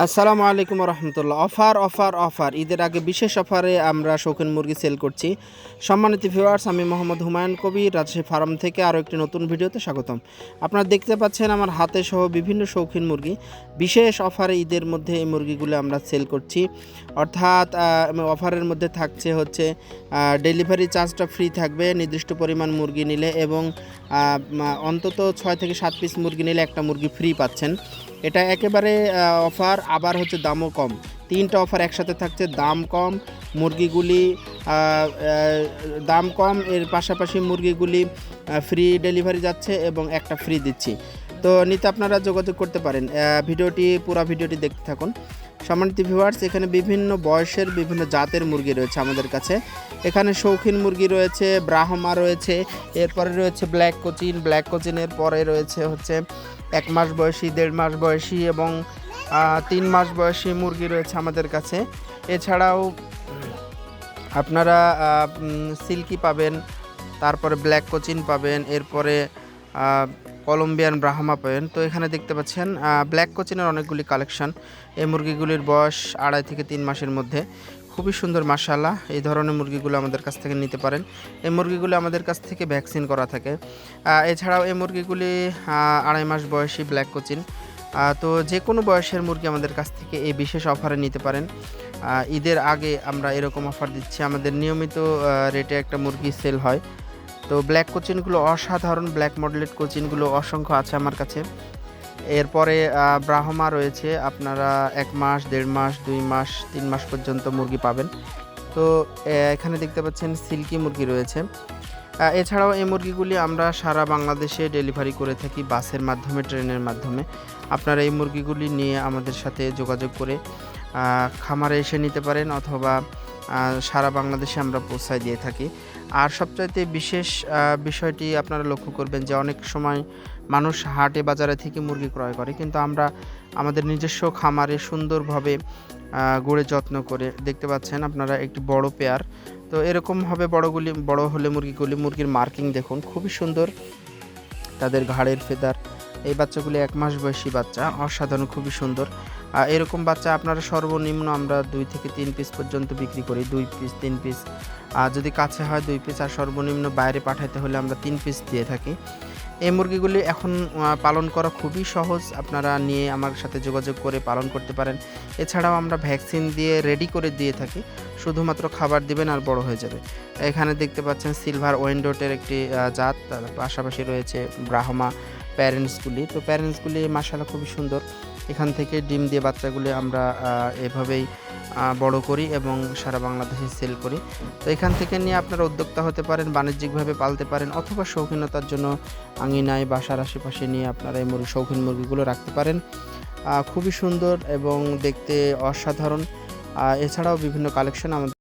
আসসালামু আলাইকুম রহমতুল্লাহ। Offer offer offer ঈদের আগে বিশেষ অফারে আমরা শৌখিন মুরগি সেল করছি। সম্মানিত ভিউয়ার্স, আমি মোহাম্মদ হুমায়ুন কবির, রাজশাহী ফার্ম থেকে আরও একটি নতুন ভিডিওতে স্বাগতম। আপনারা দেখতে পাচ্ছেন আমার হাতে সহ বিভিন্ন শৌখিন মুরগি। বিশেষ অফারে ঈদের মধ্যে এই মুরগিগুলো আমরা সেল করছি। অর্থাৎ অফারের মধ্যে থাকছে হচ্ছে ডেলিভারি চার্জটা ফ্রি থাকবে নির্দিষ্ট পরিমাণ মুরগি নিলে, এবং অন্তত 6 থেকে 7 পিস মুরগি নিলে একটা মুরগি ফ্রি পাচ্ছেন। এটা একেবারে অফার, আবার হচ্ছে দামও কম। তিনটা অফার একসাথে থাকছে। দাম কম, মুরগিগুলি দাম কম, এর পাশাপাশি মুরগিগুলি ফ্রি ডেলিভারি যাচ্ছে এবং একটা ফ্রি দিচ্ছি। তো নিতে আপনারা যোগাযোগ করতে পারেন। পুরো ভিডিওটি দেখতে থাকুন। সম্মানিত ভিউয়ার্স, এখানে বিভিন্ন বয়সের বিভিন্ন জাতের মুরগি রয়েছে আমাদের কাছে। এখানে শৌখিন মুরগি রয়েছে, ব্রাহ্মা রয়েছে, এরপরে রয়েছে ব্ল্যাক কোচিনের পরে রয়েছে হচ্ছে 1 মাস বয়সী, 1.5 মাস বয়সী এবং 3 মাস বয়সী মুরগি রয়েছে আমাদের কাছে। এছাড়াও আপনারা সিল্কি পাবেন, তারপরে ব্ল্যাক কোচিন পাবেন, এরপরে কলম্বিয়ান ব্রাহ্মা পাবেন। তো এখানে দেখতে পাচ্ছেন ব্ল্যাক কোচিনের অনেকগুলি কালেকশন। এই মুরগিগুলির বয়স 2.5 থেকে 3 মাসের মধ্যে। খুবই সুন্দর মাশাআল্লাহ। এই ধরনের মুরগিগুলো আমাদের কাছ থেকে নিতে পারেন। এই মুরগিগুলো আমাদের কাছ থেকে ভ্যাকসিন করা থাকে। এছাড়াও এই মুরগিগুলি 2.5 মাস বয়সী ব্ল্যাক কোচিন। তো যে কোনো বয়সের মুরগি আমাদের কাছ থেকে এই বিশেষ অফারে নিতে পারেন। ঈদের আগে আমরা এরকম অফার দিচ্ছি। আমাদের নিয়মিত রেটে একটা মুরগি সেল হয়। তো ব্ল্যাক কোচিনগুলো অসাধারণ, ব্ল্যাক মডেলের কোচিনগুলো অসংখ্য আছে আমার কাছে। এরপরে ব্রাহ্মা রয়েছে, আপনারা 1 মাস, 1.5 মাস, 2 মাস, 3 মাস পর্যন্ত মুরগি পাবেন। তো এখানে দেখতে পাচ্ছেন সিল্কি মুরগি রয়েছে। এছাড়াও এই মুরগিগুলি আমরা সারা বাংলাদেশে ডেলিভারি করে থাকি বাসের মাধ্যমে, ট্রেনের মাধ্যমে। আপনারা এই মুরগিগুলি নিয়ে আমাদের সাথে যোগাযোগ করে খামারে এসে নিতে পারেন, অথবা সারা বাংলাদেশে আমরা পৌঁছায় দিয়ে থাকি। আর সবচাইতে বিশেষ বিষয়টি আপনারা লক্ষ্য করবেন যে অনেক সময় মানুষ হাটে বাজারে থেকে মুরগি ক্রয় করে, কিন্তু আমরা আমাদের নিজস্ব খামারে সুন্দরভাবে গড়ে যত্ন করে, দেখতে পাচ্ছেন আপনারা একটি বড় পেয়ার। তো এরকম হবে বড় হলে মুরগির মার্কিং দেখুন, খুবই সুন্দর। তাদের ঘাড়ের ফেদার, এই বাচ্চাগুলি 1 মাস বয়সী বাচ্চা, অসাধারণ, খুবই সুন্দর। এরকম বাচ্চা আপনারা সর্বনিম্ন আমরা 2 থেকে 3 পিস পর্যন্ত বিক্রি করি। 2 পিস, 3 পিস, যদি কাছে হয় 2 পিস, আর সর্বনিম্ন বাইরে পাঠাতে হলে আমরা 3 পিস দিয়ে থাকি। এই মুরগিগুলি এখন পালন করা খুবই সহজ। আপনারা নিয়ে আমার সাথে যোগাযোগ করে পালন করতে পারেন। এছাড়াও আমরা ভ্যাকসিন দিয়ে রেডি করে দিয়ে থাকি, শুধুমাত্র খাবার দিবেন আর বড় হয়ে যাবে। এখানে দেখতে পাচ্ছেন সিলভার ওয়েন্ডোটের একটি জাত, তার পাশাপাশি রয়েছে ব্রাহ্মা প্যারেন্টসগুলি। তো প্যারেন্টসগুলি মাশাআল্লাহ খুবই সুন্দর। এখান থেকে ডিম দিয়ে বাচ্চাগুলি আমরা এভাবেই বড় করি এবং সারা বাংলাদেশে সেল করি। তো এখান থেকে নিয়ে আপনারা উদ্যোক্তা হতে পারেন, বাণিজ্যিকভাবে পালতে পারেন, অথবা শৌখিনতার জন্য আঙিনায় বাসার আশেপাশে নিয়ে আপনারা এই শৌখিন মুরগিগুলো রাখতে পারেন। খুবই সুন্দর এবং দেখতে অসাধারণ। এছাড়াও বিভিন্ন কালেকশন আমাদের